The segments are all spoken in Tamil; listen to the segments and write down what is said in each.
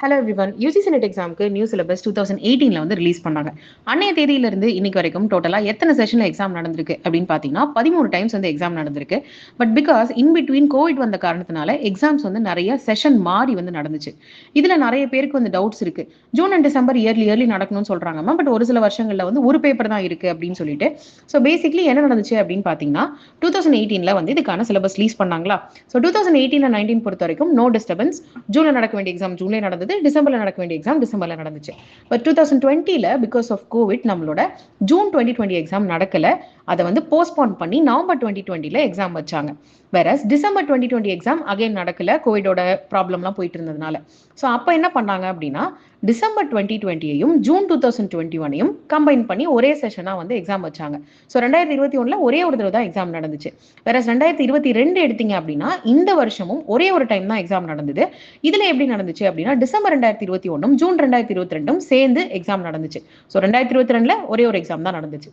Hello everyone. யூஜிசி நெட் எக்ஸாமுக்கு நியூ சிலபஸ் 2018 வந்து ரிலீஸ் பண்ணாங்க. அன்னைய தேதியிலிருந்து இன்னைக்கு வரைக்கும் டோட்டலா எத்தனை செஷன்ல எக்ஸாம் நடந்திருக்கு அப்படின்னு பாத்தீங்கன்னா 13 டைம்ஸ் வந்து எக்ஸாம் நடந்திருக்கு. But because in between Covid வந்த காரணத்தினால எக்ஸாம்ஸ் வந்து நிறைய செஷன் மாறி வந்து நடந்துச்சு. இதுல நிறைய பேருக்கு வந்து டவுட்ஸ் இருக்கு. ஜூன் அண்ட் டிசம்பர் இயர்லி நடக்கணும்னு சொல்றாங்க. பட் ஒரு சில வருஷங்கள்ல வந்து ஒரு பேப்பர் தான் இருக்கு அப்படின்னு சொல்லிட்டு. ஸோ பேசிக்லி என்ன நடந்துச்சு அப்படின்னு பாத்தீங்கன்னா 2018 வந்து இதுக்கான சிலபஸ் ரிலீஸ் பண்ணாங்களா. ஸோ 2018-19 பொறுத்த வரைக்கும் நோ டிஸ்டர்பன்ஸ். ஜூன்ல நடக்க வேண்டிய எக்ஸாம் ஜூன்ல நடந்தது, டிசம்பர்ல நடக்க வேண்டிய எக்ஸாம் டிசம்பர்ல நடந்துச்சு. பட் 2020 பிகாஸ் ஆஃப் கோவிட் நம்மளோட ஜூன் 2020 எக்ஸாம் நடக்கல. அதை வந்து போஸ்ட்போன் பண்ணி நவம்பர் 2020 எக்ஸாம் வச்சாங்க. வேறஸ் டிசம்பர் 2020 எக்ஸாம் அகைன் நடக்கல, கோவிடோட ப்ராப்ளம்லாம் போயிட்டு இருந்ததுனால. ஸோ அப்போ என்ன பண்ணாங்க அப்படின்னா டிசம்பர் 2020 ஜூன் 2021 கம்பைன் பண்ணி ஒரே செஷனா வந்து எக்ஸாம் வச்சாங்க. ஸோ 2021 ஒரே ஒரு தடவை தான் எக்ஸாம் நடந்துச்சு. வேறஸ் 2022 எடுத்தீங்க அப்படின்னா இந்த வருஷமும் ஒரே ஒரு டைம் தான் எக்ஸாம் நடந்தது. இதுல எப்படி நடந்துச்சு அப்படின்னா டிசம்பர் 2021 ஜூன் 2022 சேர்ந்து எக்ஸாம் நடந்துச்சு. ஸோ 2022 ஒரே ஒரு எக்ஸாம் தான் நடந்துச்சு.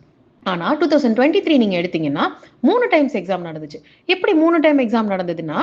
ஆனா 2023 நீங்க எடுத்தீங்கன்னா 3 டைம்ஸ் எக்ஸாம் நடந்துச்சு. எப்படி 3 டைம் எக்ஸாம் நடந்ததுன்னா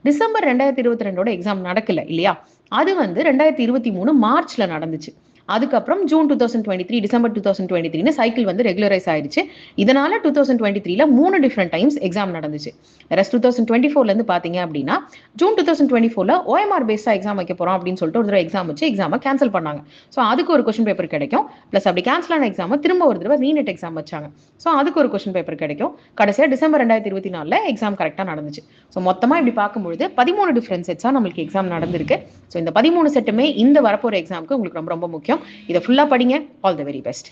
டிசம்பர் 2022 எக்ஸாம் நடக்கல இல்லையா, அது வந்து 2023 மார்ச்ல நடந்துச்சு. அதுக்கப்புறம் ஜூன் 2023 டிசம்பர் 2023 சைக்கிள் வந்து ரெகுலரைஸ் ஆயிடுச்சு. இதனால 2023 3 டிஃப்ரெண்ட் டைம்ஸ் எக்ஸாம் நடந்துச்சு. ரெஸ்ட் 2024 இருந்து பாத்தீங்க அப்படின்னா ஜூன் 2024 OMR பேஸ்டா எக்ஸாம் வைக்க போறோம் அப்படின்னு சொல்லிட்டு ஒரு தடவை எக்ஸாம் வச்சு எக்ஸாமை கேன்சல் பண்ணாங்க. ஸோ அதுக்கு ஒரு கொஸ்டின் பேப்பர் கிடைக்கும். பிளஸ் அப்படி கேன்சல் ஆன எக்ஸாம் திரும்ப ஒரு தடவை ரீநெட் எக்ஸாம் வச்சாங்க. ஸோ அதுக்கு ஒரு கொஸ்டின் பேப்பர் கிடைக்கும். கடைசியா டிசம்பர் 2024 எக்ஸாம் கரெக்டா நடந்துச்சு. ஸோ மொத்தமா இப்படி பார்க்கும்பொழுது 13 டிஃபரன்ஸ் செட்ஸா நம்மளுக்கு எக்ஸாம் நடந்திருக்கு. ஸோ இந்த 13 செட்டுமே இந்த வரப்போற எக்ஸாமுக்கு உங்களுக்கு ரொம்ப ரொம்ப முக்கியம். இதை ஃபுல்லா படிங்க. All the very best.